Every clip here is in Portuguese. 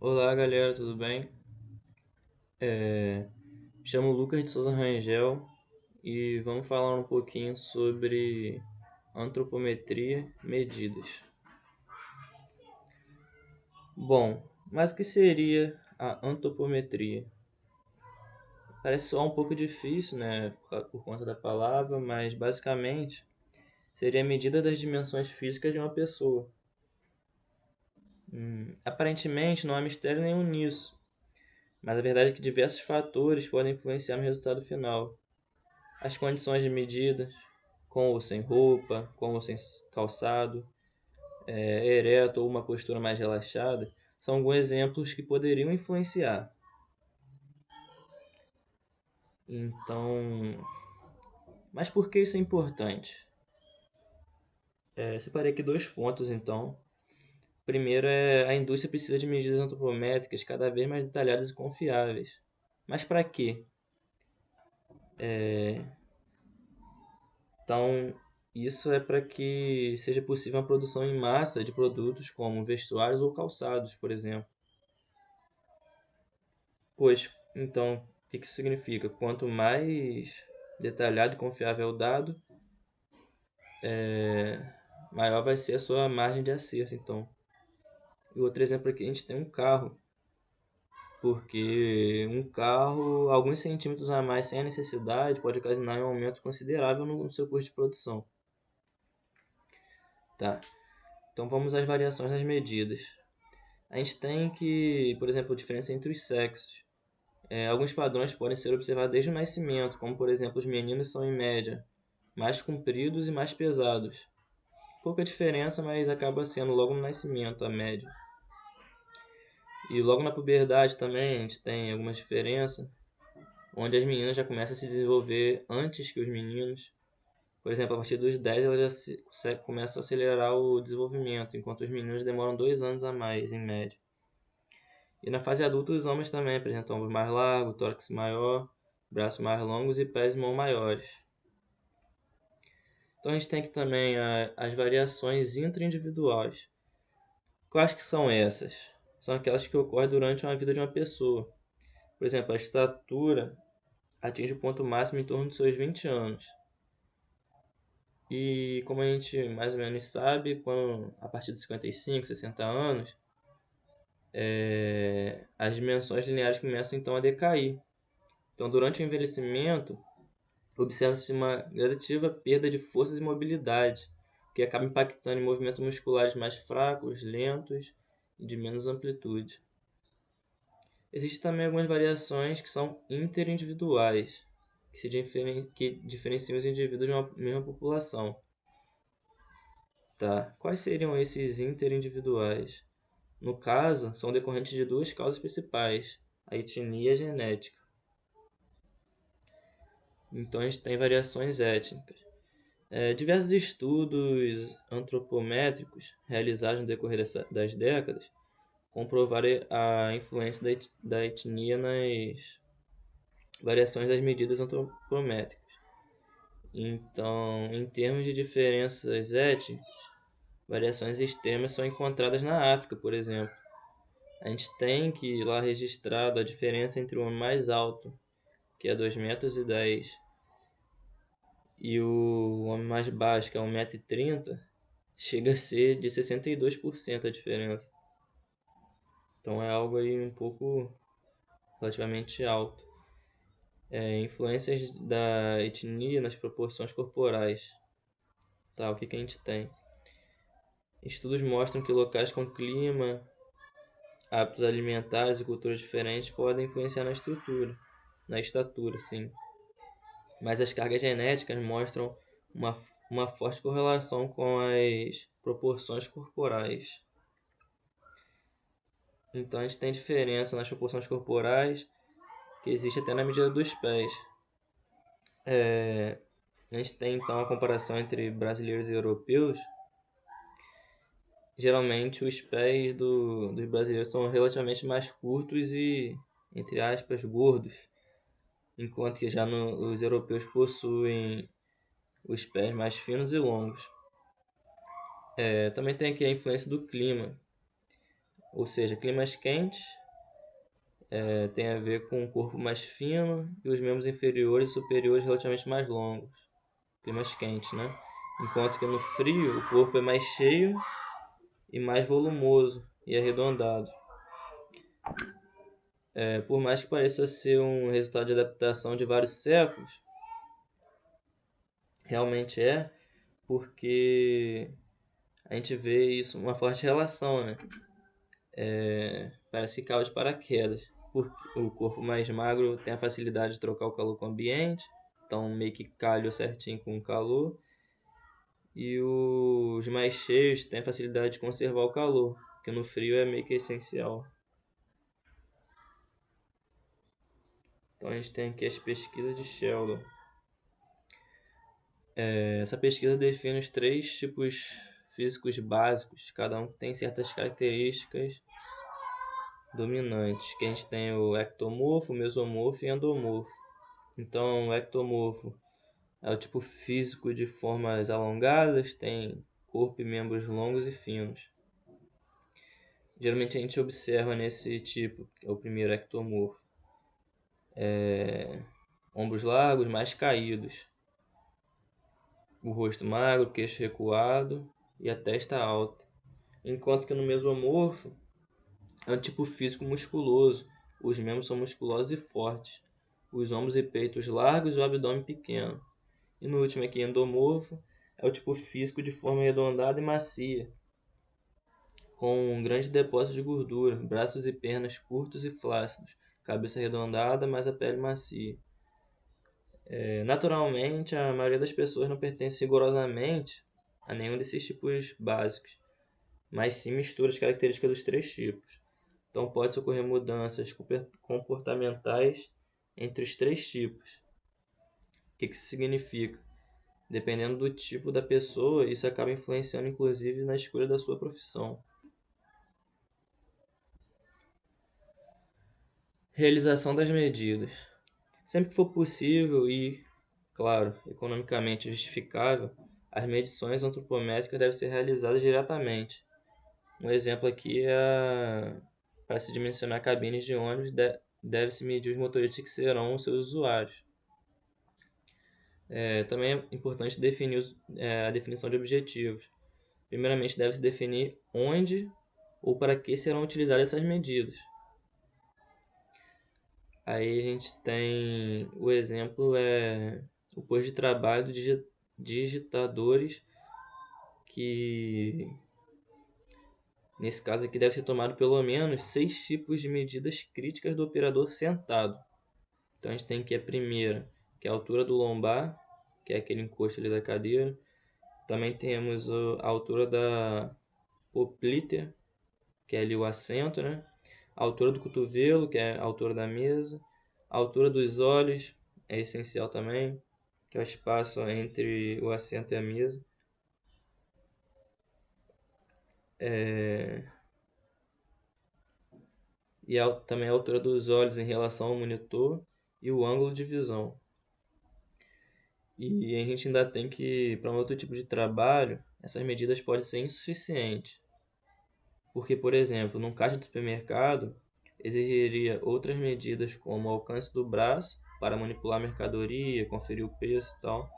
Olá galera, tudo bem? Me chamo Lucas de Souza Rangel e vamos falar um pouquinho sobre antropometria e medidas. Bom, mas o que seria a antropometria? Parece só um pouco difícil, né, por conta da palavra, mas basicamente seria a medida das dimensões físicas de uma pessoa. Aparentemente não há mistério nenhum nisso, mas a verdade é que diversos fatores podem influenciar no resultado final. As condições de medidas, com ou sem roupa, com ou sem calçado, ereto ou uma postura mais relaxada, são alguns exemplos que poderiam influenciar. Então, mas por que isso é importante? Separei aqui dois pontos, então. Primeiro é a indústria precisa de medidas antropométricas cada vez mais detalhadas e confiáveis. Mas para quê? Então, isso é para que seja possível a produção em massa de produtos como vestuários ou calçados, por exemplo. Pois, então, o que isso significa? Quanto mais detalhado e confiável é o dado, maior vai ser a sua margem de acerto. Então, e outro exemplo aqui, a gente tem um carro, porque um carro, alguns centímetros a mais sem a necessidade, pode ocasionar um aumento considerável no seu custo de produção. Tá? Então, vamos às variações das medidas. A gente tem que, por exemplo, a diferença entre os sexos. Alguns padrões podem ser observados desde o nascimento, como por exemplo, os meninos são em média mais compridos e mais pesados. Pouca diferença, mas acaba sendo logo no nascimento a média. E logo na puberdade também a gente tem algumas diferenças, onde as meninas já começam a se desenvolver antes que os meninos. Por exemplo, a partir dos 10 ela começa a acelerar o desenvolvimento, enquanto os meninos demoram 2 anos a mais, em média. E na fase adulta, os homens também apresentam ombros mais largos, tórax maior, braços mais longos e pés e mãos maiores. Então a gente tem aqui também as variações intra-individuais. Quais que são essas? São aquelas que ocorrem durante a vida de uma pessoa. Por exemplo, a estatura atinge o ponto máximo em torno dos seus 20 anos. E como a gente mais ou menos sabe, a partir de 55, 60 anos, as dimensões lineares começam então a decair. Então, durante o envelhecimento, observa-se uma gradativa perda de forças e mobilidade, que acaba impactando em movimentos musculares mais fracos, lentos e de menos amplitude. Existem também algumas variações que são interindividuais, que diferenciam os indivíduos de uma mesma população. Tá? Quais seriam esses interindividuais? No caso, são decorrentes de duas causas principais, a etnia e a genética. Então a gente tem variações étnicas. Diversos estudos antropométricos realizados no decorrer das décadas comprovaram a influência da etnia nas variações das medidas antropométricas. Então, em termos de diferenças étnicas, variações extremas são encontradas na África, por exemplo. A gente tem que lá registrado a diferença entre o homem mais alto, que é 2,10 m, e o homem mais baixo, que é 1,30 m, chega a ser de 62% a diferença. Então é algo aí um pouco relativamente alto. Influências da etnia nas proporções corporais. Tá, o que a gente tem? Estudos mostram que locais com clima, hábitos alimentares e culturas diferentes podem influenciar na estatura, sim. Mas as cargas genéticas mostram uma, uma forte correlação com as proporções corporais. Então a gente tem diferença nas proporções corporais, que existe até na medida dos pés. A gente tem então a comparação entre brasileiros e europeus. Geralmente os pés dos brasileiros são relativamente mais curtos e, entre aspas, gordos, enquanto que já os europeus possuem os pés mais finos e longos. Também tem aqui a influência do clima. Ou seja, climas quentes tem a ver com o corpo mais fino e os membros inferiores e superiores relativamente mais longos. Climas quentes, né? Enquanto que no frio o corpo é mais cheio e mais volumoso e arredondado. Por mais que pareça ser um resultado de adaptação de vários séculos, realmente porque a gente vê isso, uma forte relação, né? Parece que caiu de paraquedas. Porque o corpo mais magro tem a facilidade de trocar o calor com o ambiente, então meio que calhou certinho com o calor. E os mais cheios têm a facilidade de conservar o calor, que no frio é meio que essencial. Então a gente tem aqui as pesquisas de Sheldon. Essa pesquisa define os três tipos físicos básicos, cada um tem certas características dominantes, que a gente tem o ectomorfo, mesomorfo e endomorfo. Então, o ectomorfo é o tipo físico de formas alongadas, tem corpo e membros longos e finos. Geralmente a gente observa nesse tipo, que é o primeiro ectomorfo, ombros largos, mais caídos, o rosto magro, queixo recuado e a testa alta. Enquanto que no mesomorfo é um tipo físico musculoso, os membros são musculosos e fortes, os ombros e peitos largos e o abdômen pequeno. E no último aqui, endomorfo, é o tipo físico de forma arredondada e macia, com um grande depósito de gordura, braços e pernas curtos e flácidos, cabeça arredondada, mas a pele macia. Naturalmente, a maioria das pessoas não pertence rigorosamente a nenhum desses tipos básicos, mas sim mistura as características dos três tipos. Então, pode ocorrer mudanças comportamentais entre os três tipos. O que isso significa? Dependendo do tipo da pessoa, isso acaba influenciando inclusive na escolha da sua profissão. Realização das medidas. Sempre que for possível e, claro, economicamente justificável, as medições antropométricas devem ser realizadas diretamente. Um exemplo aqui para se dimensionar cabines de ônibus, deve-se medir os motoristas que serão os seus usuários. Também é importante definir a definição de objetivos. Primeiramente, deve-se definir onde ou para que serão utilizadas essas medidas. Aí a gente tem o exemplo o posto de trabalho dos digitadores, que nesse caso aqui deve ser tomado pelo menos 6 tipos de medidas críticas do operador sentado. Então a gente tem aqui a primeira, que é a altura do lombar, que é aquele encosto ali da cadeira. Também temos a altura da popliteia, que é ali o assento, né? A altura do cotovelo, que é a altura da mesa. A altura dos olhos é essencial também, que é o espaço entre o assento e a mesa. E também a altura dos olhos em relação ao monitor e o ângulo de visão. E a gente ainda tem que, para um outro tipo de trabalho, essas medidas podem ser insuficientes. Porque, por exemplo, num caixa de supermercado, exigiria outras medidas como o alcance do braço para manipular a mercadoria, conferir o peso e tal.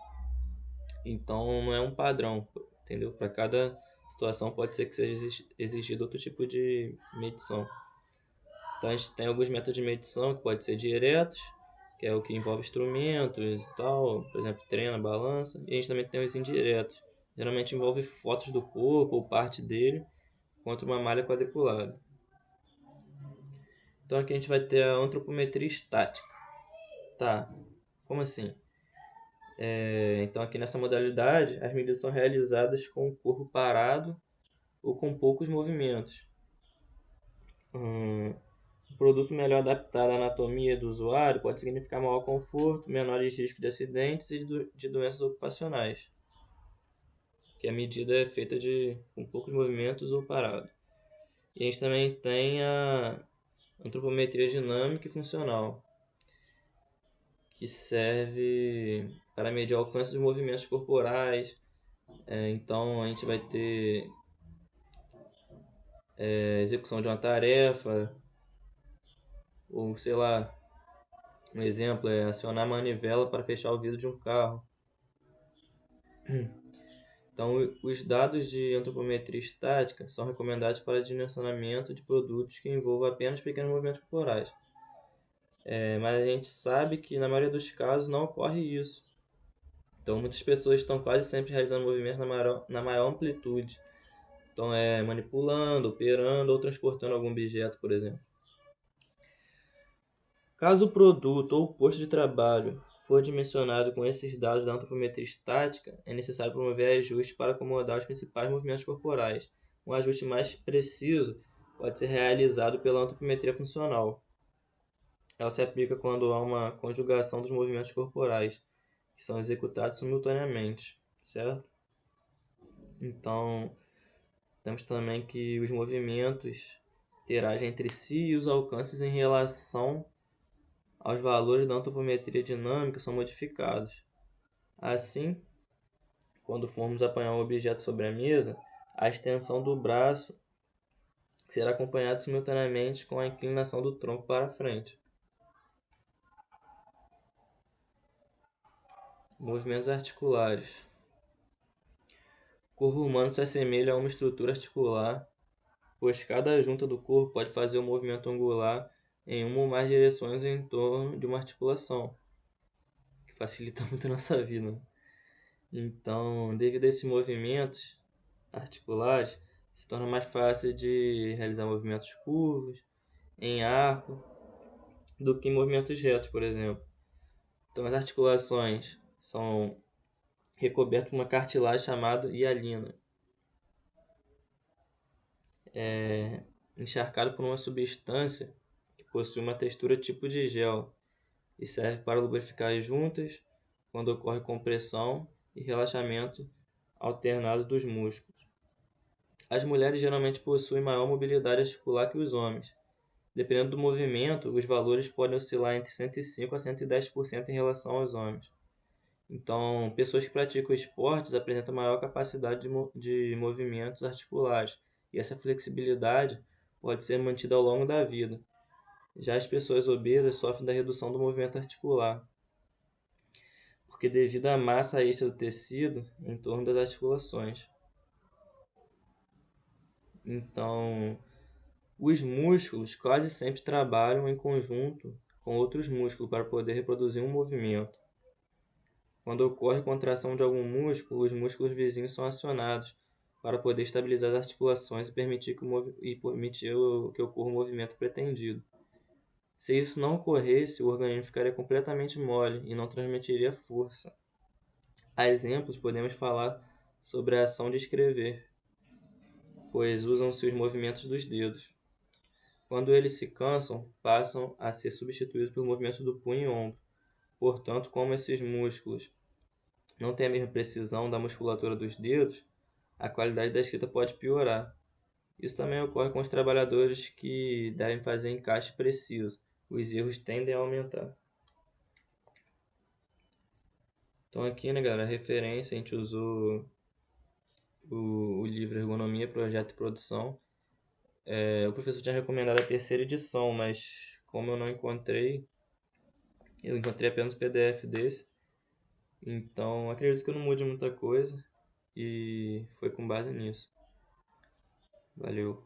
Então não é um padrão, entendeu? Para cada situação pode ser que seja exigido outro tipo de medição. Então a gente tem alguns métodos de medição que podem ser diretos, que é o que envolve instrumentos e tal, por exemplo, treina, balança. E a gente também tem os indiretos. Geralmente envolve fotos do corpo ou parte dele contra uma malha quadriculada. Então aqui a gente vai ter a antropometria estática. Tá, como assim? Então aqui nessa modalidade, as medidas são realizadas com o corpo parado ou com poucos movimentos. Um produto melhor adaptado à anatomia do usuário pode significar maior conforto, menores riscos de acidentes e de doenças ocupacionais, que a medida é feita com poucos movimentos ou parado. E a gente também tem a antropometria dinâmica e funcional, que serve para medir o alcance dos movimentos corporais. Então a gente vai ter execução de uma tarefa, ou sei lá, um exemplo é acionar a manivela para fechar o vidro de um carro. Então, os dados de antropometria estática são recomendados para dimensionamento de produtos que envolvam apenas pequenos movimentos corporais. Mas a gente sabe que na maioria dos casos não ocorre isso. Então, muitas pessoas estão quase sempre realizando movimentos na maior amplitude. Então, manipulando, operando ou transportando algum objeto, por exemplo. Caso o produto ou o posto de trabalho for dimensionado com esses dados da antropometria estática, é necessário promover ajustes para acomodar os principais movimentos corporais. Um ajuste mais preciso pode ser realizado pela antropometria funcional. Ela se aplica quando há uma conjugação dos movimentos corporais, que são executados simultaneamente, certo? Então, temos também que os movimentos interagem entre si e os alcances em relação aos valores da antropometria dinâmica são modificados. Assim, quando formos apanhar um objeto sobre a mesa, a extensão do braço será acompanhada simultaneamente com a inclinação do tronco para frente. Movimentos articulares. O corpo humano se assemelha a uma estrutura articular, pois cada junta do corpo pode fazer um movimento angular em uma ou mais direções em torno de uma articulação, que facilita muito a nossa vida. Então, devido a esses movimentos articulares, se torna mais fácil de realizar movimentos curvos, em arco, do que em movimentos retos, por exemplo. Então, as articulações são recobertas por uma cartilagem chamada hialina, encharcado por uma substância que possui uma textura tipo de gel e serve para lubrificar as juntas quando ocorre compressão e relaxamento alternado dos músculos. As mulheres geralmente possuem maior mobilidade articular que os homens. Dependendo do movimento, os valores podem oscilar entre 105% a 110% em relação aos homens. Então, pessoas que praticam esportes apresentam maior capacidade de movimentos articulares, e essa flexibilidade pode ser mantida ao longo da vida. Já as pessoas obesas sofrem da redução do movimento articular, porque devido à massa extra do tecido em torno das articulações. Então, os músculos quase sempre trabalham em conjunto com outros músculos para poder reproduzir um movimento. Quando ocorre contração de algum músculo, os músculos vizinhos são acionados para poder estabilizar as articulações e permitir que ocorra o movimento pretendido. Se isso não ocorresse, o organismo ficaria completamente mole e não transmitiria força. A exemplos, podemos falar sobre a ação de escrever, pois usam-se os movimentos dos dedos. Quando eles se cansam, passam a ser substituídos pelo movimento do punho e ombro. Portanto, como esses músculos não têm a mesma precisão da musculatura dos dedos, a qualidade da escrita pode piorar. Isso também ocorre com os trabalhadores que devem fazer encaixe preciso. Os erros tendem a aumentar. Então aqui, né, galera, a referência, a gente usou o livro Ergonomia, Projeto e Produção. O professor tinha recomendado a terceira edição, mas como eu não encontrei, eu encontrei apenas o PDF desse. Então acredito que eu não mude muita coisa e foi com base nisso. Valeu.